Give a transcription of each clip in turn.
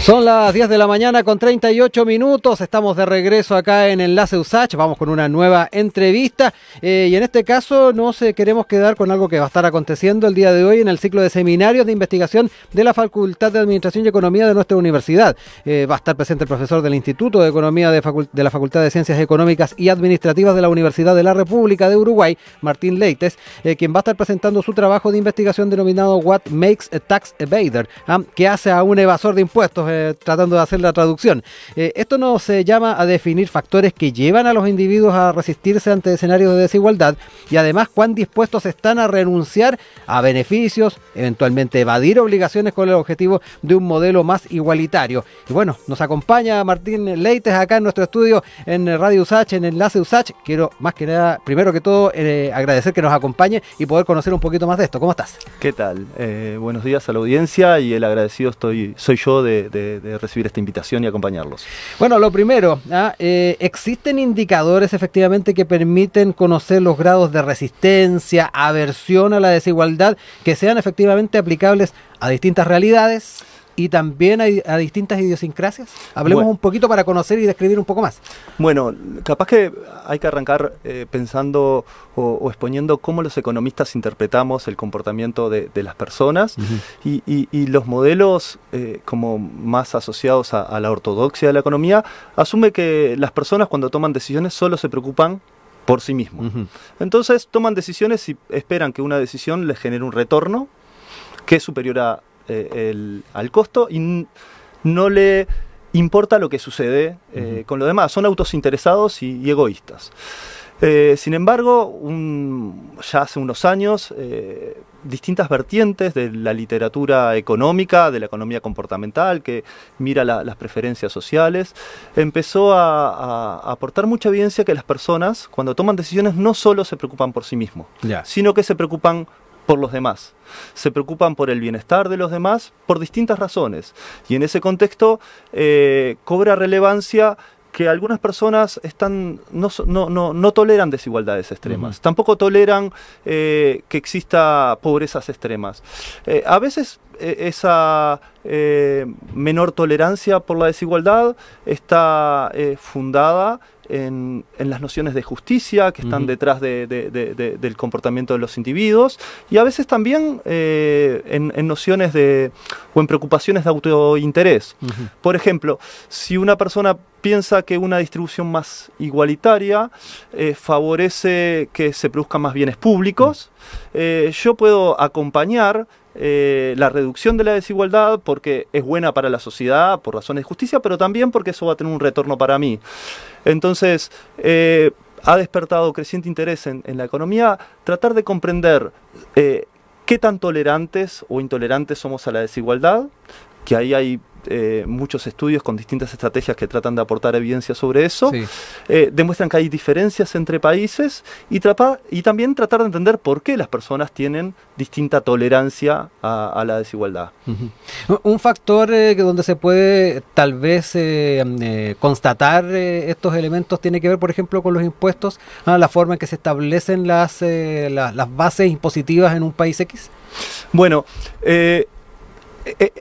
Son las 10 de la mañana con 38 minutos, estamos de regreso acá en Enlace USACH, vamos con una nueva entrevista y en este caso nos queremos quedar con algo que va a estar aconteciendo el día de hoy en el ciclo de seminarios de investigación de la Facultad de Administración y Economía de nuestra universidad. Va a estar presente el profesor del Instituto de Economía de la Facultad de Ciencias Económicas y Administrativas de la Universidad de la República de Uruguay, Martín Leites, quien va a estar presentando su trabajo de investigación denominado What Makes a Tax Evader, que hace a un evasor de impuestos, tratando de hacer la traducción. Esto nos llama a definir factores que llevan a los individuos a resistirse ante escenarios de desigualdad y además cuán dispuestos están a renunciar a beneficios, eventualmente evadir obligaciones con el objetivo de un modelo más igualitario. Y bueno, nos acompaña Martín Leites acá en nuestro estudio en Radio USACH, en Enlace USACH. Quiero más que nada, primero que todo, agradecer que nos acompañe y poder conocer un poquito más de esto. ¿Cómo estás? ¿Qué tal? Buenos días a la audiencia y el agradecido soy yo de recibir esta invitación y acompañarlos. Bueno, lo primero, ¿existen indicadores efectivamente que permiten conocer los grados de resistencia, aversión a la desigualdad que sean efectivamente aplicables a distintas realidades y también a distintas idiosincrasias? Hablemos un poquito para conocer y describir un poco más. Bueno, capaz que hay que arrancar pensando o exponiendo cómo los economistas interpretamos el comportamiento de las personas y los modelos como más asociados a la ortodoxia de la economía asume que las personas cuando toman decisiones solo se preocupan por sí mismos. Entonces toman decisiones y esperan que una decisión les genere un retorno que es superior al costo y no le importa lo que sucede con lo demás. Son autosinteresados y egoístas. Sin embargo, ya hace unos años, distintas vertientes de la literatura económica, de la economía comportamental, que mira las preferencias sociales, empezó a aportar mucha evidencia que las personas, cuando toman decisiones, no solo se preocupan por sí mismos, sino que se preocupan por los demás. Se preocupan por el bienestar de los demás por distintas razones. Y en ese contexto cobra relevancia que algunas personas no toleran desigualdades extremas. Tampoco toleran que exista pobrezas extremas. A veces esa menor tolerancia por la desigualdad está fundada en las nociones de justicia que están detrás del comportamiento de los individuos y a veces también en nociones o en preocupaciones de autointerés. Por ejemplo, si una persona piensa que una distribución más igualitaria favorece que se produzcan más bienes públicos, yo puedo acompañar la reducción de la desigualdad porque es buena para la sociedad por razones de justicia, pero también porque eso va a tener un retorno para mí. Entonces, ha despertado creciente interés en la economía tratar de comprender qué tan tolerantes o intolerantes somos a la desigualdad, que ahí hay muchos estudios con distintas estrategias que tratan de aportar evidencia sobre eso, demuestran que hay diferencias entre países y también tratar de entender por qué las personas tienen distinta tolerancia a la desigualdad. Un factor donde se puede tal vez constatar estos elementos tiene que ver, por ejemplo, con los impuestos, la forma en que se establecen las bases impositivas en un país X. Bueno,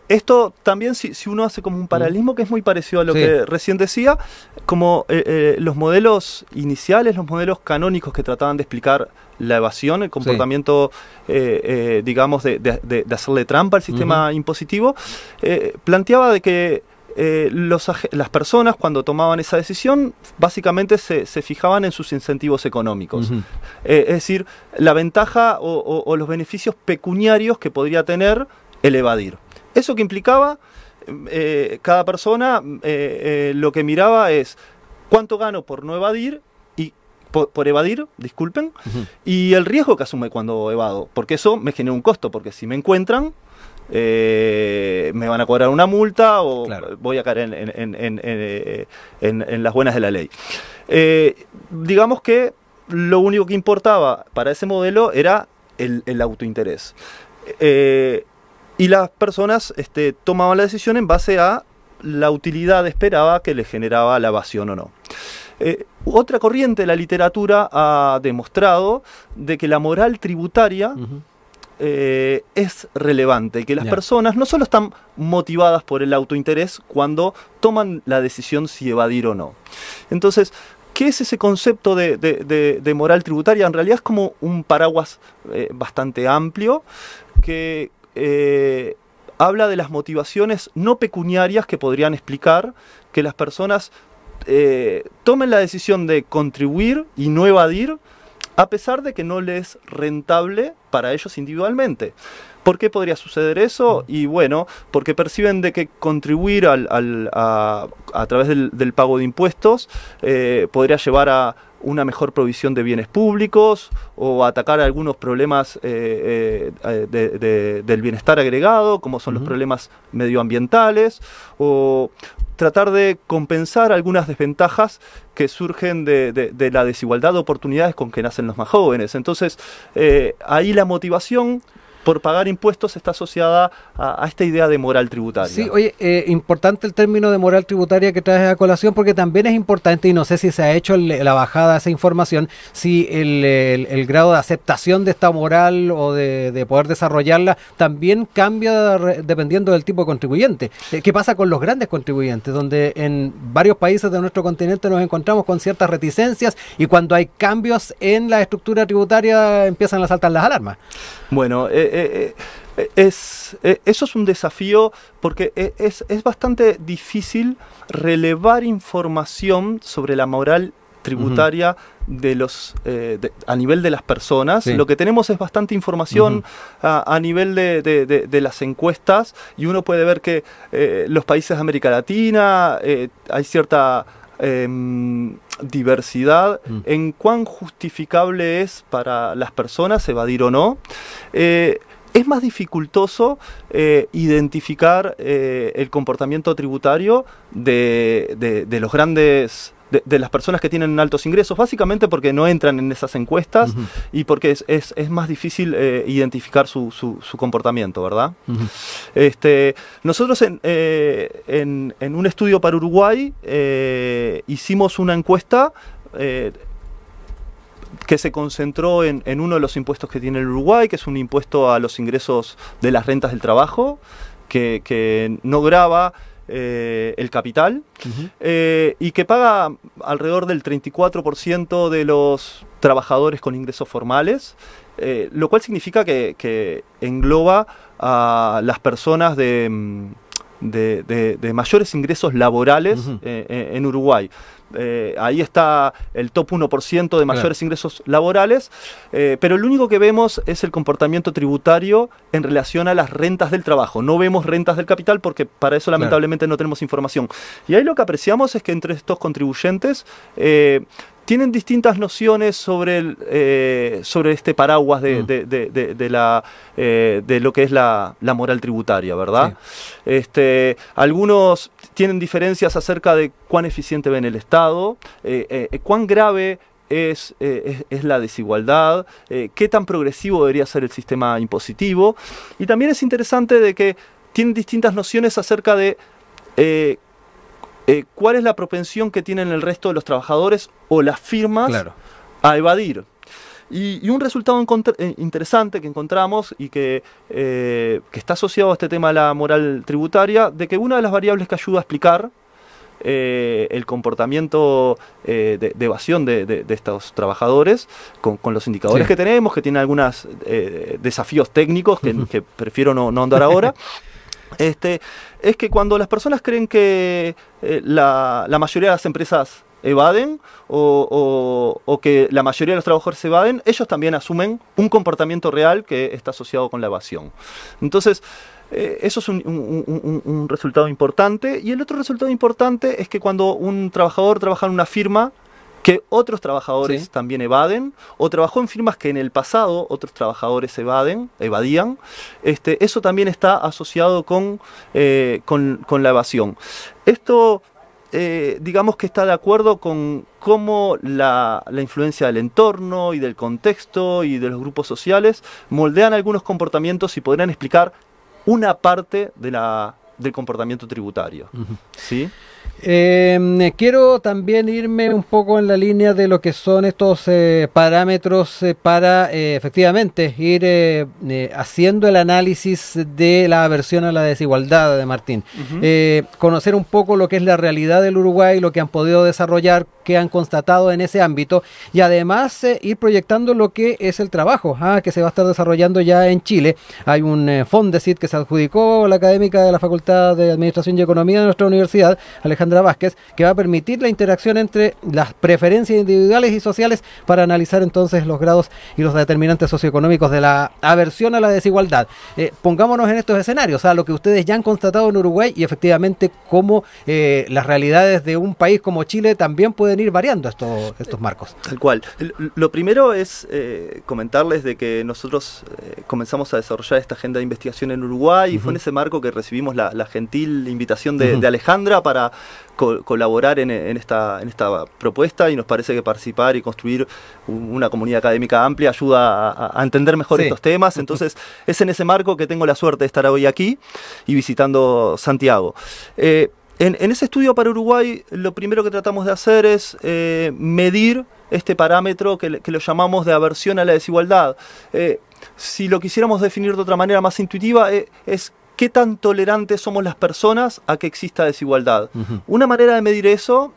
esto también, si uno hace como un paralelismo que es muy parecido a lo que recién decía, como los modelos iniciales, los modelos canónicos que trataban de explicar la evasión, el comportamiento, digamos, de hacerle trampa al sistema impositivo, planteaba de que las personas cuando tomaban esa decisión básicamente se fijaban en sus incentivos económicos, es decir, la ventaja o los beneficios pecuniarios que podría tener el evadir. Eso que implicaba, cada persona lo que miraba es cuánto gano por no evadir, por evadir, disculpen, y el riesgo que asume cuando evado, porque eso me genera un costo, porque si me encuentran, me van a cobrar una multa o voy a caer en las buenas de la ley. Digamos que lo único que importaba para ese modelo era el autointerés. Y las personas tomaban la decisión en base a la utilidad esperada que les generaba la evasión o no. Otra corriente de la literatura ha demostrado de que la moral tributaria es relevante, que las personas no solo están motivadas por el autointerés cuando toman la decisión si evadir o no. Entonces, ¿qué es ese concepto de moral tributaria? En realidad es como un paraguas bastante amplio que habla de las motivaciones no pecuniarias que podrían explicar que las personas tomen la decisión de contribuir y no evadir, a pesar de que no les es rentable para ellos individualmente. ¿Por qué podría suceder eso? Y bueno, porque perciben de que contribuir a través del pago de impuestos podría llevar a una mejor provisión de bienes públicos o atacar algunos problemas del bienestar agregado, como son los problemas medioambientales, o tratar de compensar algunas desventajas que surgen de la desigualdad de oportunidades con que nacen los más jóvenes. Entonces, ahí la motivación por pagar impuestos está asociada a esta idea de moral tributaria. Sí, oye, importante el término de moral tributaria que traes a colación, porque también es importante, y no sé si se ha hecho la bajada de esa información, si el grado de aceptación de esta moral o de poder desarrollarla también cambia dependiendo del tipo de contribuyente. ¿Qué pasa con los grandes contribuyentes? Donde en varios países de nuestro continente nos encontramos con ciertas reticencias y cuando hay cambios en la estructura tributaria empiezan a saltar las alarmas. Bueno, eso es un desafío porque es bastante difícil relevar información sobre la moral tributaria a nivel de las personas. Sí. Lo que tenemos es bastante información a nivel de las encuestas, y uno puede ver que los países de América Latina hay cierta diversidad en cuán justificable es para las personas evadir o no. Es más dificultoso identificar el comportamiento tributario de los grandes, de las personas que tienen altos ingresos, básicamente porque no entran en esas encuestas y porque es más difícil identificar su comportamiento, ¿verdad? Nosotros en un estudio para Uruguay hicimos una encuesta que se concentró en uno de los impuestos que tiene el Uruguay, que es un impuesto a los ingresos de las rentas del trabajo, que no grava el capital, y que paga alrededor del 34% de los trabajadores con ingresos formales, lo cual significa que engloba a las personas de mayores ingresos laborales en Uruguay. Ahí está el top 1% de mayores ingresos laborales, pero lo único que vemos es el comportamiento tributario en relación a las rentas del trabajo. No vemos rentas del capital porque para eso lamentablemente no tenemos información. Y ahí lo que apreciamos es que entre estos contribuyentes tienen distintas nociones sobre este paraguas de lo que es la moral tributaria, ¿verdad? Sí. Algunos tienen diferencias acerca de cuán eficiente ven el Estado, cuán grave es la desigualdad, qué tan progresivo debería ser el sistema impositivo. Y también es interesante de que tienen distintas nociones acerca de cuál es la propensión que tienen el resto de los trabajadores o las firmas a evadir. Y un resultado interesante que encontramos y que está asociado a este tema de la moral tributaria, de que una de las variables que ayuda a explicar el comportamiento de evasión de estos trabajadores, con los indicadores que tenemos, que tienen algunos desafíos técnicos que prefiero no andar ahora, es que cuando las personas creen que la mayoría de las empresas evaden o que la mayoría de los trabajadores evaden, ellos también asumen un comportamiento real que está asociado con la evasión. Entonces, eso es un resultado importante. Y el otro resultado importante es que cuando un trabajador trabaja en una firma que otros trabajadores también evaden, o trabajó en firmas que en el pasado otros trabajadores evadían, eso también está asociado con la evasión. Esto, digamos que está de acuerdo con cómo la influencia del entorno y del contexto y de los grupos sociales moldean algunos comportamientos y podrían explicar una parte del comportamiento tributario. ¿Sí? Quiero también irme un poco en la línea de lo que son estos parámetros para efectivamente ir haciendo el análisis de la aversión a la desigualdad de Martín. Conocer un poco lo que es la realidad del Uruguay, lo que han podido desarrollar, que han constatado en ese ámbito y además ir proyectando lo que es el trabajo que se va a estar desarrollando ya en Chile. Hay un Fondesit que se adjudicó a la académica de la Facultad de Administración y Economía de nuestra universidad, Alejandra Vázquez, que va a permitir la interacción entre las preferencias individuales y sociales para analizar entonces los grados y los determinantes socioeconómicos de la aversión a la desigualdad. Pongámonos en estos escenarios, lo que ustedes ya han constatado en Uruguay y efectivamente cómo las realidades de un país como Chile también pueden ir variando estos marcos. Tal cual. Lo primero es comentarles de que nosotros comenzamos a desarrollar esta agenda de investigación en Uruguay y fue en ese marco que recibimos la gentil invitación de Alejandra para colaborar en esta propuesta, y nos parece que participar y construir una comunidad académica amplia ayuda a entender mejor estos temas. Entonces es en ese marco que tengo la suerte de estar hoy aquí y visitando Santiago. En ese estudio para Uruguay, lo primero que tratamos de hacer es medir este parámetro que lo llamamos de aversión a la desigualdad. Si lo quisiéramos definir de otra manera más intuitiva, es qué tan tolerantes somos las personas a que exista desigualdad. Una manera de medir eso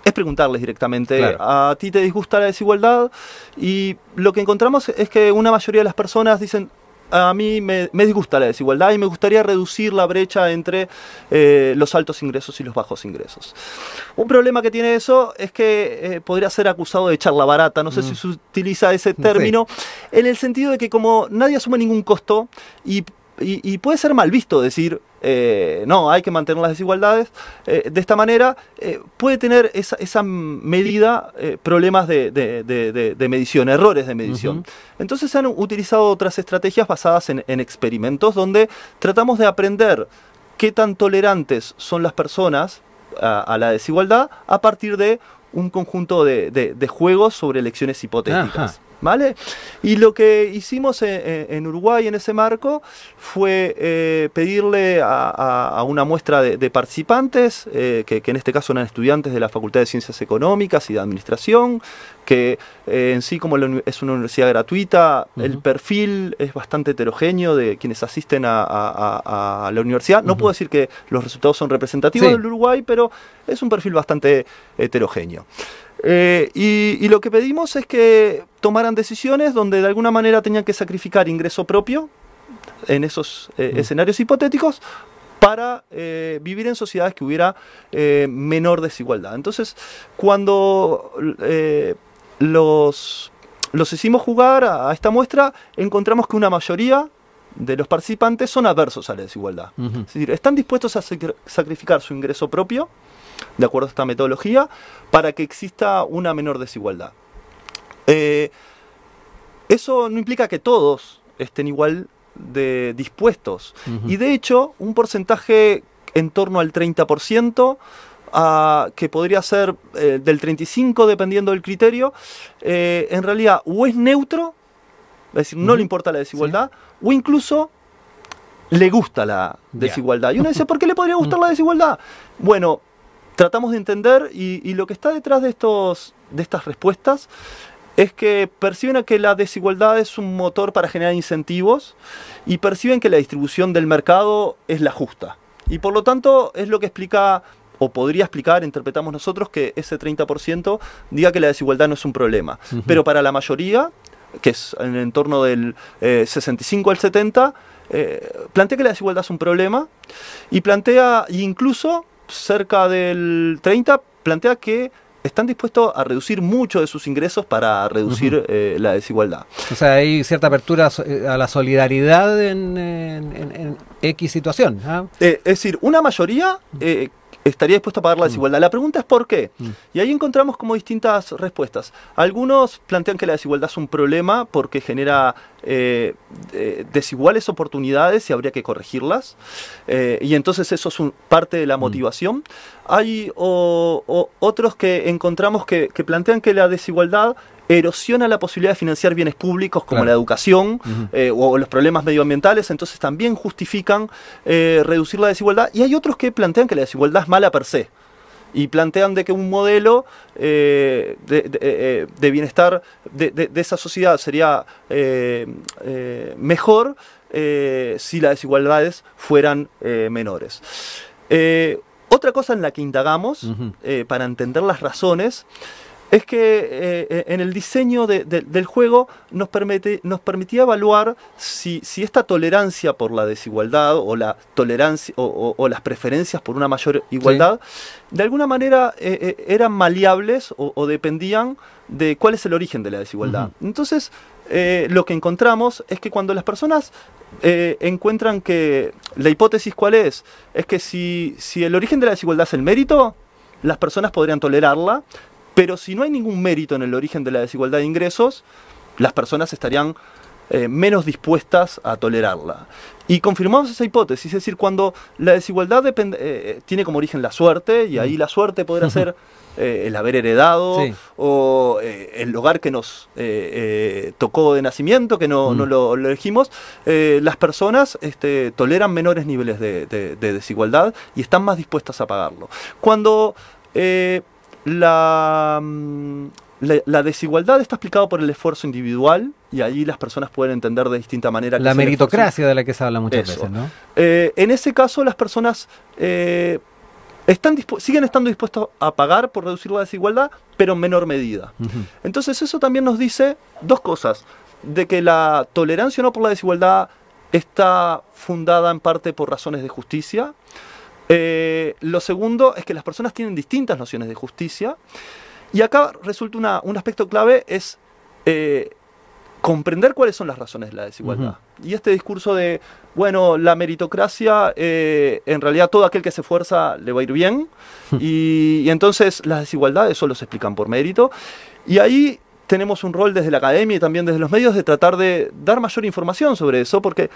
es preguntarles directamente, ¿a ti te disgusta la desigualdad? Y lo que encontramos es que una mayoría de las personas dicen, a mí me disgusta la desigualdad y me gustaría reducir la brecha entre los altos ingresos y los bajos ingresos. Un problema que tiene eso es que podría ser acusado de charla barata, no sé si se utiliza ese término, en el sentido de que como nadie asume ningún costo y puede ser mal visto decir, no, hay que mantener las desigualdades, de esta manera puede tener esa medida problemas de medición, errores de medición. Entonces se han utilizado otras estrategias basadas en experimentos donde tratamos de aprender qué tan tolerantes son las personas a la desigualdad a partir de un conjunto de juegos sobre elecciones hipotéticas. ¿Vale? Y lo que hicimos en Uruguay en ese marco fue pedirle a una muestra de participantes, que en este caso eran estudiantes de la Facultad de Ciencias Económicas y de Administración, que en sí, como es una universidad gratuita, el perfil es bastante heterogéneo de quienes asisten a la universidad. No puedo decir que los resultados son representativos del Uruguay, pero es un perfil bastante heterogéneo. Y lo que pedimos es que tomaran decisiones donde de alguna manera tenían que sacrificar ingreso propio en esos escenarios hipotéticos para vivir en sociedades que hubiera menor desigualdad. Entonces, cuando los hicimos jugar a esta muestra, encontramos que una mayoría de los participantes son adversos a la desigualdad. Es decir, están dispuestos a sacrificar su ingreso propio, de acuerdo a esta metodología, para que exista una menor desigualdad. Eso no implica que todos estén igual de dispuestos. Y de hecho, un porcentaje en torno al 30%, que podría ser del 35% dependiendo del criterio, en realidad o es neutro, es decir, no le importa la desigualdad, o incluso le gusta la desigualdad. Y uno dice, ¿por qué le podría gustar la desigualdad? Bueno, tratamos de entender, y lo que está detrás de estas respuestas es que perciben que la desigualdad es un motor para generar incentivos y perciben que la distribución del mercado es la justa. Y por lo tanto es lo que explica, o podría explicar, interpretamos nosotros, que ese 30% diga que la desigualdad no es un problema. Pero para la mayoría, que es en el entorno del 65 al 70%, plantea que la desigualdad es un problema, y plantea, incluso cerca del 30%, plantea que están dispuestos a reducir mucho de sus ingresos para reducir la desigualdad. O sea, hay cierta apertura a la solidaridad en X situación. Es decir, una mayoría estaría dispuesto a pagar la desigualdad. La pregunta es ¿por qué? Y ahí encontramos como distintas respuestas. Algunos plantean que la desigualdad es un problema porque genera desiguales oportunidades y habría que corregirlas. Y entonces eso es parte de la motivación. Hay otros que encontramos que plantean que la desigualdad erosiona la posibilidad de financiar bienes públicos como la educación o los problemas medioambientales, entonces también justifican reducir la desigualdad. Y hay otros que plantean que la desigualdad es mala per se. y plantean de que un modelo de bienestar de esa sociedad sería mejor si las desigualdades fueran menores. Otra cosa en la que indagamos para entender las razones es que en el diseño del juego nos permitía evaluar si esta tolerancia por la desigualdad o la tolerancia o las preferencias por una mayor igualdad, de alguna manera eran maleables o dependían de cuál es el origen de la desigualdad. Entonces, lo que encontramos es que cuando las personas encuentran que la hipótesis cuál es que si el origen de la desigualdad es el mérito, las personas podrían tolerarla. Pero si no hay ningún mérito en el origen de la desigualdad de ingresos, las personas estarían menos dispuestas a tolerarla. Y confirmamos esa hipótesis, es decir, cuando la desigualdad tiene como origen la suerte, y ahí la suerte podrá ser el haber heredado, o el lugar que nos tocó de nacimiento, que no lo elegimos, las personas toleran menores niveles de desigualdad y están más dispuestas a pagarlo. Cuando la desigualdad está explicada por el esfuerzo individual, y ahí las personas pueden entender de distinta manera. La meritocracia de la que se habla muchas veces, ¿no? En ese caso, las personas siguen estando dispuestos a pagar por reducir la desigualdad, pero en menor medida. Entonces eso también nos dice dos cosas: de que la tolerancia o no por la desigualdad está fundada en parte por razones de justicia. Lo segundo es que las personas tienen distintas nociones de justicia, y acá resulta un aspecto clave es comprender cuáles son las razones de la desigualdad. Y este discurso de, bueno, la meritocracia, en realidad todo aquel que se esfuerza le va a ir bien, y entonces las desigualdades solo se explican por mérito, y ahí tenemos un rol desde la academia y también desde los medios de tratar de dar mayor información sobre eso, porque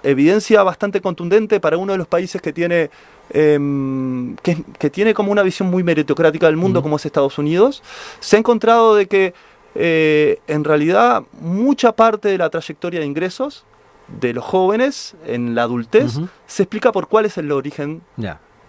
evidencia bastante contundente para uno de los países que tiene como una visión muy meritocrática del mundo, como es Estados Unidos. Se ha encontrado de que en realidad mucha parte de la trayectoria de ingresos de los jóvenes en la adultez se explica por cuál es el origen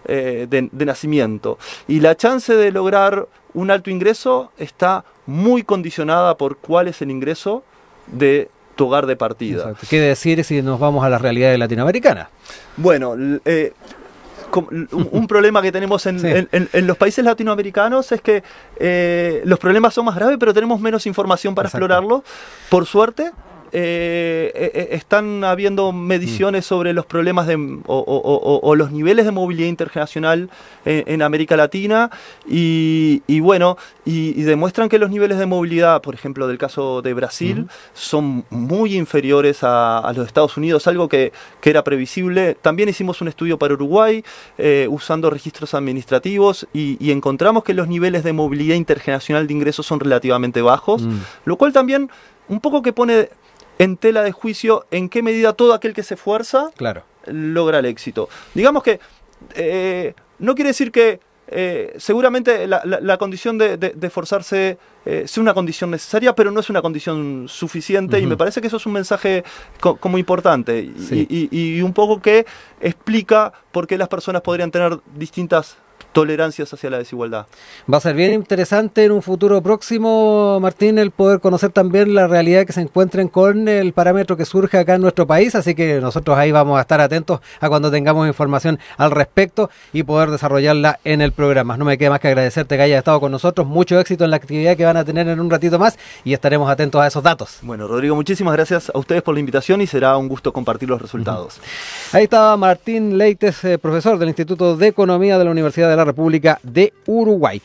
de nacimiento, y la chance de lograr un alto ingreso está muy condicionada por cuál es el ingreso de tu hogar de partida. Exacto. ¿Qué decir si nos vamos a las realidades latinoamericanas? Bueno, un problema que tenemos en los países latinoamericanos es que los problemas son más graves, pero tenemos menos información para explorarlos. Por suerte, están habiendo mediciones sobre los problemas o los niveles de movilidad intergeneracional en América Latina, y demuestran que los niveles de movilidad, por ejemplo, del caso de Brasil, son muy inferiores a los Estados Unidos, algo que era previsible. También hicimos un estudio para Uruguay usando registros administrativos, y encontramos que los niveles de movilidad intergeneracional de ingresos son relativamente bajos, lo cual también un poco que pone en tela de juicio en qué medida todo aquel que se esfuerza logra el éxito. Digamos que no quiere decir que seguramente la condición de esforzarse sea una condición necesaria, pero no es una condición suficiente, y me parece que eso es un mensaje como importante, y un poco que explica por qué las personas podrían tener distintas tolerancias hacia la desigualdad. Va a ser bien interesante en un futuro próximo, Martín, el poder conocer también la realidad que se encuentren con el parámetro que surge acá en nuestro país, así que nosotros ahí vamos a estar atentos a cuando tengamos información al respecto y poder desarrollarla en el programa. No me queda más que agradecerte que hayas estado con nosotros, mucho éxito en la actividad que van a tener en un ratito más, y estaremos atentos a esos datos. Bueno, Rodrigo, muchísimas gracias a ustedes por la invitación, y será un gusto compartir los resultados. Ahí estaba Martín Leites, profesor del Instituto de Economía de la Universidad de la República de Uruguay.